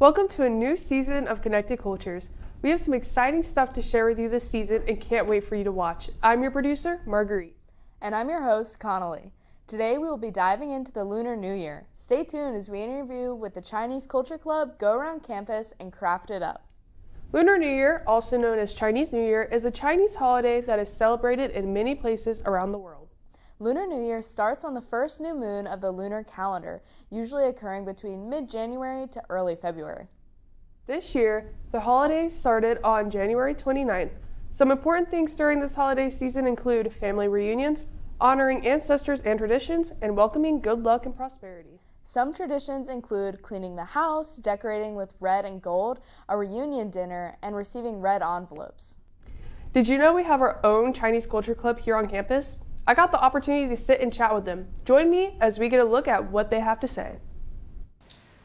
Welcome to a new season of Connected Cultures. We have some exciting stuff to share with you this season and can't wait for you to watch. I'm your producer, Marguerite. And I'm your host, Connolly. Today we will be diving into the Lunar New Year. Stay tuned as we interview with the Chinese Culture Club, go around campus, and craft it up. Lunar New Year, also known as Chinese New Year, is a Chinese holiday that is celebrated in many places around the world. Lunar New Year starts on the first new moon of the lunar calendar, usually occurring between mid-January to early February. This year, the holiday started on January 29th. Some important things during this holiday season include family reunions, honoring ancestors and traditions, and welcoming good luck and prosperity. Some traditions include cleaning the house, decorating with red and gold, a reunion dinner, and receiving red envelopes. Did you know we have our own Chinese Culture Club here on campus? I got the opportunity to sit and chat with them. Join me as we get a look at what they have to say.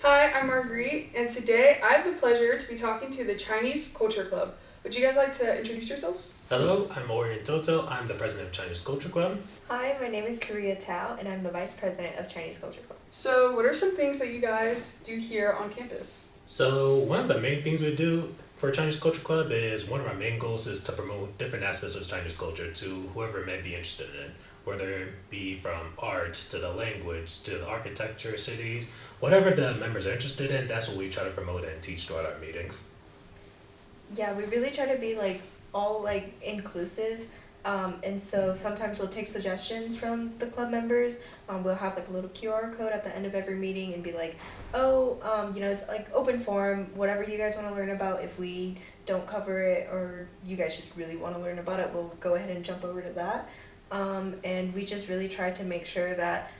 Hi, I'm Marguerite, and today I have the pleasure to be talking to the Chinese Culture Club. Would you guys like to introduce yourselves? Hello, I'm Orion Toto. I'm the president of Chinese Culture Club. Hi, my name is Korea Tao, and I'm the vice president of Chinese Culture Club. So, what are some things that you guys do here on campus? So one of the main things we do for Chinese Culture Club is one of our main goals is to promote different aspects of Chinese culture to whoever may be interested in it, whether it be from art to the language to the architecture, cities, whatever the members are interested in, that's what we try to promote and teach throughout our meetings. Yeah, we really try to be all inclusive. And so sometimes we'll take suggestions from the club members. We'll have a little QR code at the end of every meeting and be like, it's open forum, whatever you guys want to learn about. If we don't cover it or you guys just really want to learn about it, we'll go ahead and jump over to that. And we just really try to make sure that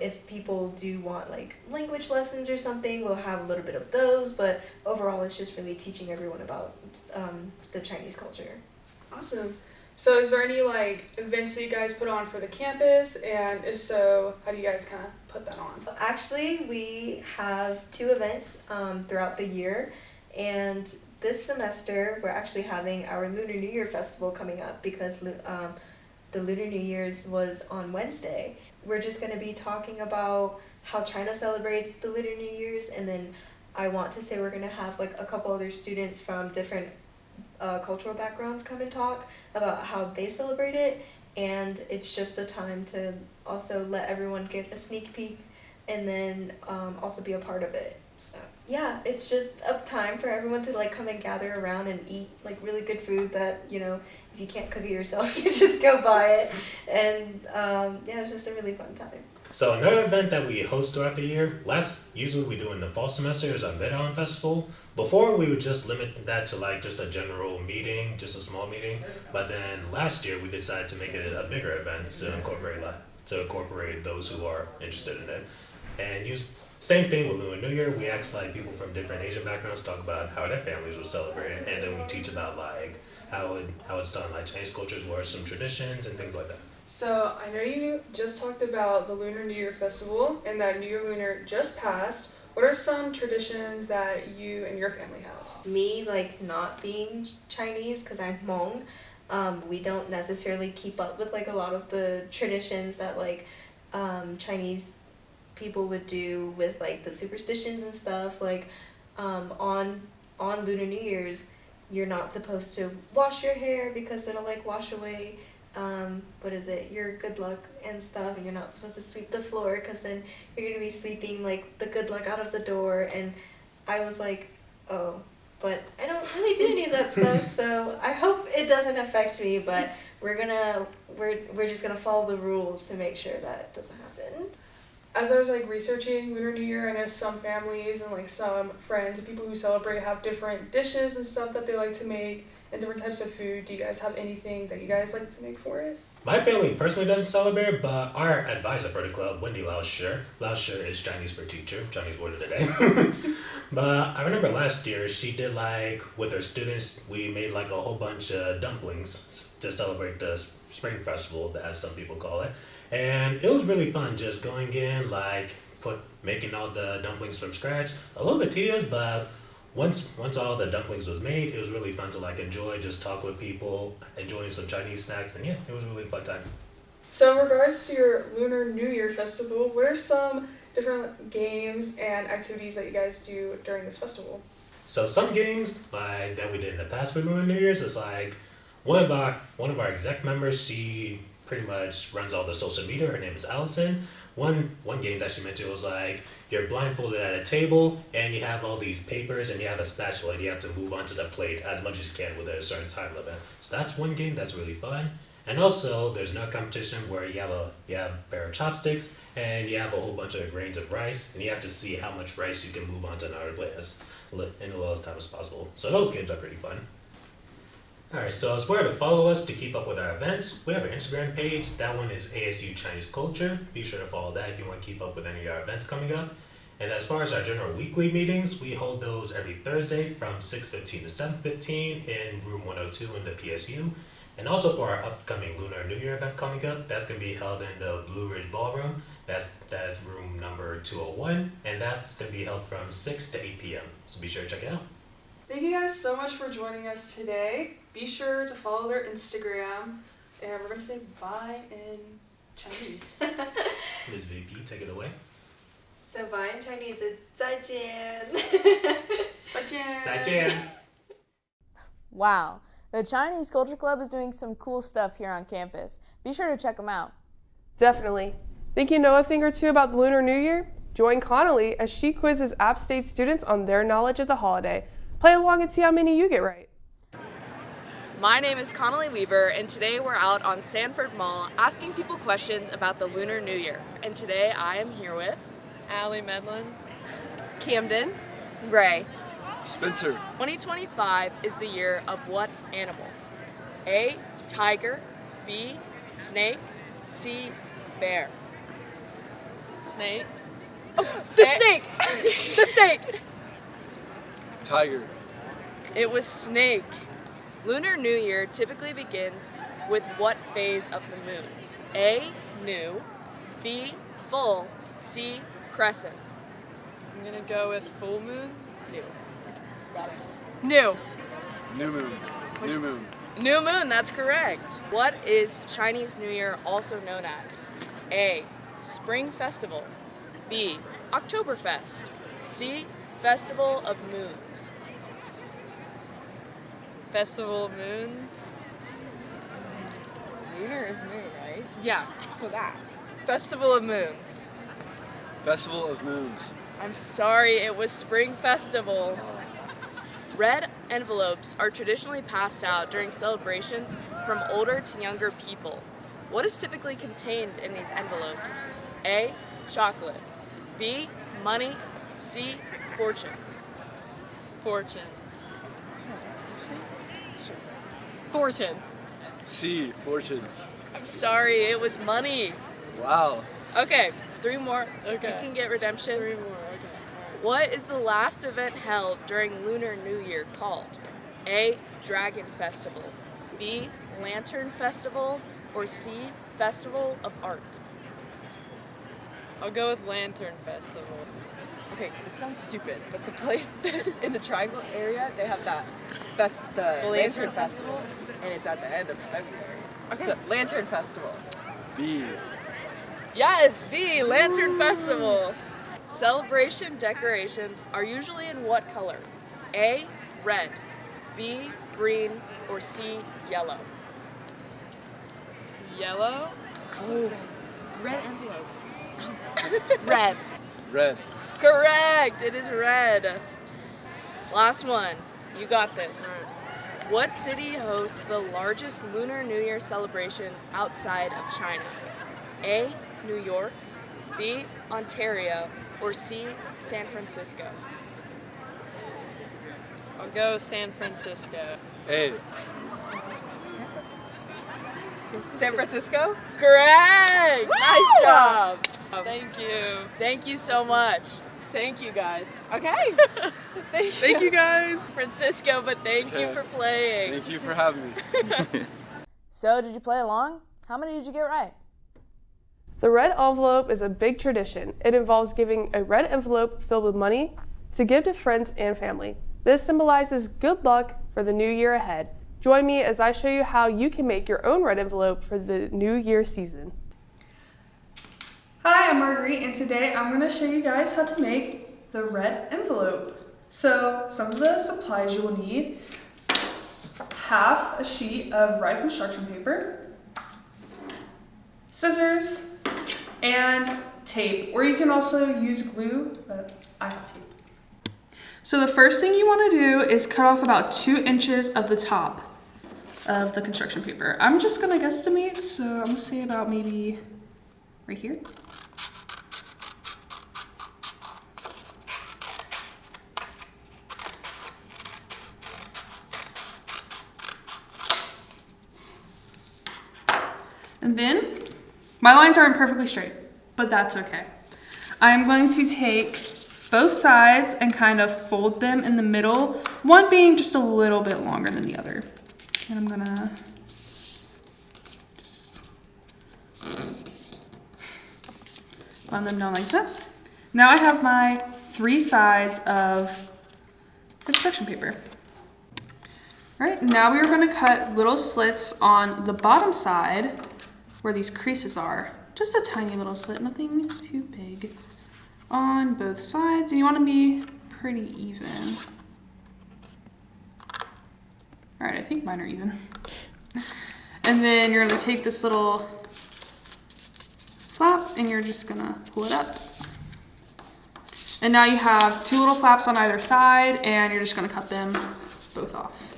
if people do want language lessons or something, we'll have a little bit of those. But overall, it's just really teaching everyone about the Chinese culture. Awesome. So is there any events that you guys put on for the campus, and if so, how do you guys kind of put that on? Actually, we have 2 events throughout the year, and this semester we're actually having our Lunar New Year festival coming up because the Lunar New Year's was on Wednesday. We're just going to be talking about how China celebrates the Lunar New Year's, and then I want to say we're going to have a couple other students from different cultural backgrounds come and talk about how they celebrate it, and it's just a time to also let everyone get a sneak peek and then also be a part of it. So yeah, it's just a time for everyone to come and gather around and eat really good food that if you can't cook it yourself, you just go buy it, and it's just a really fun time. So another event that we host throughout the year, usually we do in the fall semester, is our Mid-Island Festival. Before, we would just limit that to just a general meeting, just a small meeting. But then last year, we decided to make it a bigger event to incorporate those who are interested in it. And same thing with Lunar New Year. We ask people from different Asian backgrounds talk about how their families would celebrate it, and then we teach about how it's done, Chinese cultures, what are some traditions and things like that. So I know you just talked about the Lunar New Year Festival and that New Year Lunar just passed. What are some traditions that you and your family have? Me, not being Chinese because I'm Hmong, we don't necessarily keep up with a lot of the traditions that Chinese people would do with the superstitions and stuff. On Lunar New Year's, you're not supposed to wash your hair because it'll wash away your good luck and stuff, and you're not supposed to sweep the floor because then you're going to be sweeping the good luck out of the door. And I was oh, but I don't really do any of that stuff, so I hope it doesn't affect me, but we're just gonna follow the rules to make sure that it doesn't happen. As I was researching Lunar New Year, I know some families and some friends and people who celebrate have different dishes and stuff that they like to make and different types of food. Do you guys have anything that you guys like to make for it? My family personally doesn't celebrate, but our advisor for the club, Wendy Lao Shi is Chinese for teacher, Chinese word of the day. But I remember last year she did with her students, we made a whole bunch of dumplings to celebrate the spring festival, as some people call it. And it was really fun just going in, making all the dumplings from scratch. A little bit tedious, but once all the dumplings was made, it was really fun to enjoy, just talk with people, enjoying some Chinese snacks, and yeah, it was a really fun time. So in regards to your Lunar New Year festival, what are some different games and activities that you guys do during this festival? So some games like that we did in the past for Lunar New Year's is like one of our exec members. She pretty much runs all the social media. Her name is Allison. One game that she mentioned was like you're blindfolded at a table and you have all these papers and you have a spatula and you have to move onto the plate as much as you can within a certain time limit. So that's one game that's really fun. And also there's another competition where you have a pair of chopsticks and you have a whole bunch of grains of rice and you have to see how much rice you can move onto another plate in the lowest time as possible. So those games are pretty fun. Alright, so as where to follow us to keep up with our events, we have an Instagram page. That one is ASU Chinese Culture. Be sure to follow that if you want to keep up with any of our events coming up. And as far as our general weekly meetings, we hold those every Thursday from 6:15 to 7:15 in room 102 in the PSU. And also for our upcoming Lunar New Year event coming up, that's going to be held in the Blue Ridge Ballroom. That's room number 201, and that's going to be held from 6 to 8 p.m. So be sure to check it out. Thank you guys so much for joining us today. Be sure to follow their Instagram, and we're going to say bye in Chinese. Ms. VP, take it away. So bye in Chinese is 再见. 再见. 再见. Wow, the Chinese Culture Club is doing some cool stuff here on campus. Be sure to check them out. Definitely. Think you know a thing or two about the Lunar New Year? Join Connolly as she quizzes App State students on their knowledge of the holiday. Play along and see how many you get right. My name is Connolly Weaver, and today we're out on Sanford Mall asking people questions about the Lunar New Year. And today I am here with Allie Medlin. Camden. Ray. Spencer. 2025 is the year of what animal? A. Tiger. B. Snake. C. Bear. Snake. The snake! The snake! Tiger. It was snake. Lunar New Year typically begins with what phase of the moon? A. New. B. Full. C. Crescent. I'm gonna go with full moon. New. Got it. New. New moon. New moon. New moon, that's correct. What is Chinese New Year also known as? A. Spring Festival. B. Oktoberfest. C. Festival of Moons. Festival of Moons. Lunar is moon, right? Yeah, so that. Festival of Moons. Festival of Moons. I'm sorry, it was Spring Festival. Red envelopes are traditionally passed out during celebrations from older to younger people. What is typically contained in these envelopes? A. Chocolate. B. Money. C. Fortunes. Fortunes. Fortunes. C. Fortunes. I'm sorry, it was money. Wow. Okay, 3 more. Okay. You can get redemption. 3 more. Okay. Alright. What is the last event held during Lunar New Year called? A. Dragon Festival. B. Lantern Festival. Or C. Festival of Art. I'll go with Lantern Festival. Okay, this sounds stupid, but the place in the Triangle area, they have the Lantern Festival, and it's at the end of February. Okay. So, Lantern Festival. B. Yes, B. Lantern Festival. Celebration decorations are usually in what color? A. Red. B. Green. Or C. Yellow. Yellow. Oh, red envelopes. Red. Red. Correct! It is red. Last one. You got this. What city hosts the largest Lunar New Year celebration outside of China? A. New York. B. Ontario. Or C. San Francisco. I'll go San Francisco. A. San Francisco? Correct! Nice job! Thank you. Thank you so much. Thank you guys. Okay. Thank you guys. Francisco, but thank you Okay. for playing. Thank you for having me. So, did you play along? How many did you get right? The red envelope is a big tradition. It involves giving a red envelope filled with money to give to friends and family. This symbolizes good luck for the new year ahead. Join me as I show you how you can make your own red envelope for the new year season. Hi, I'm Marguerite, and today I'm going to show you guys how to make the red envelope. So, some of the supplies you will need: half a sheet of red construction paper, scissors, and tape, or you can also use glue, but I have tape. So the first thing you want to do is cut off about 2 inches of the top of the construction paper. I'm just going to guesstimate, so I'm going to say about maybe right here. And then, my lines aren't perfectly straight, but that's okay. I'm going to take both sides and kind of fold them in the middle, one being just a little bit longer than the other. And I'm gonna just run them down like that. Now I have my 3 sides of construction paper. All right, now we are gonna cut little slits on the bottom side where these creases are. Just a tiny little slit, nothing too big, on both sides, and you want to be pretty even. All right, I think mine are even. And then you're going to take this little flap and you're just going to pull it up. And now you have 2 little flaps on either side, and you're just going to cut them both off.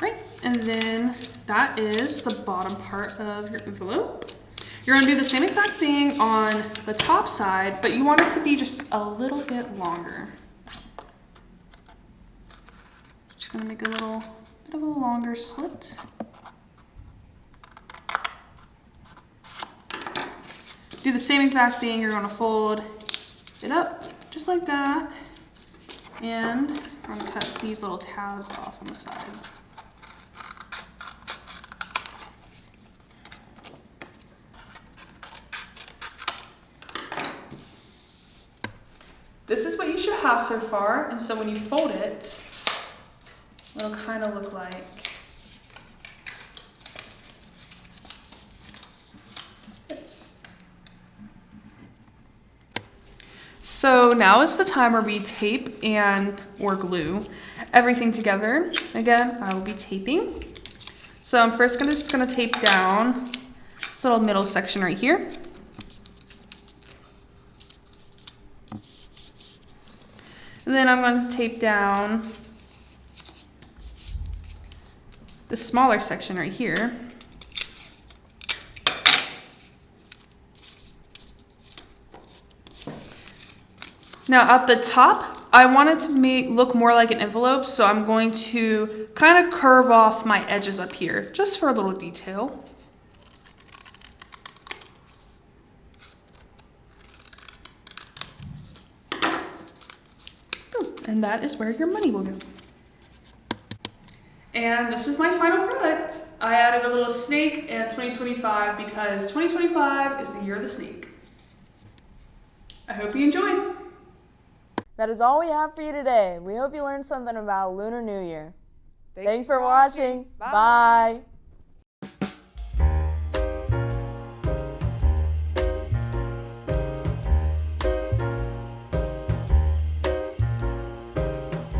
Right, and then that is the bottom part of your envelope. You're gonna do the same exact thing on the top side, but you want it to be just a little bit longer. Just gonna make a little bit of a longer slit. Do the same exact thing, you're gonna fold it up just like that, and I'm gonna cut these little tabs off on the side. This is what you should have so far, and so when you fold it, it'll kind of look like this. So now is the time where we tape or glue everything together. Again, I will be taping. So I'm first just gonna tape down this little middle section right here. And then I'm going to tape down the smaller section right here. Now at the top, I want it to look more like an envelope, so I'm going to kind of curve off my edges up here, just for a little detail. And that is where your money will go. And this is my final product. I added a little snake and 2025 because 2025 is the year of the snake. I hope you enjoyed. That is all we have for you today. We hope you learned something about Lunar New Year. Thanks for watching. Bye.